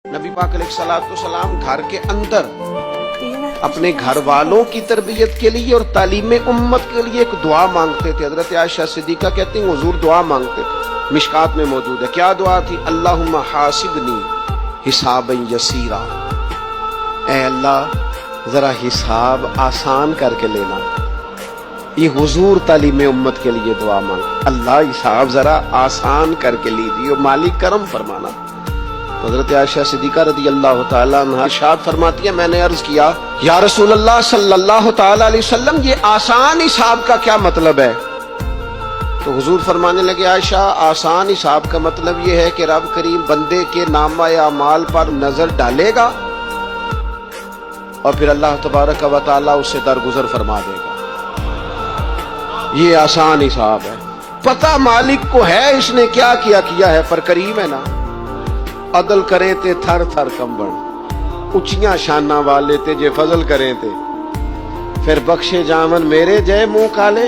नबी पाक अलैहिस्सलाम घर के अंदर अपने घर वालों की तरबियत के लिए और तालीम उम्मत के लिए एक दुआ मांगते थे। हजरत आयशा सिद्दीका कहती हैं हुजूर दुआ मांगते थे, मिशकात में मौजूद है। क्या दुआ थी? अल्लाहुम्मा हासिबनी हिसाबन यसीरा, ऐ अल्लाह जरा हिसाब आसान करके लेना। ये हुजूर तालीम उम्मत के लिए दुआ मांग, अल्लाह हिसाब जरा आसान करके लीजिए, मालिक करम फरमाना। हजरत आयशा सिद्दीका रज़ी अल्लाह तआला अन्हा इरशाद फरमाती है, मैंने अर्ज किया या रसूल अल्लाह सल्लल्लाहु तआला अलैहि वसल्लम ये आसान हिसाब का क्या मतलब है? तो हुजूर फरमाने लगे, आयशा आसान हिसाब का मतलब ये है कि रब करीम बंदे के नामा अमाल पर नजर डालेगा और फिर अल्लाह तबारक व तआला उससे दरगुजर फरमा देगा। ये आसान हिसाब है। पता मालिक को है इसने क्या किया है, पर करीम है ना। अदल करें ते थर थर कंबन, उचियां शाना वाले ते जे फजल करें ते फिर बख्शे जावन मेरे जय मुंह काले।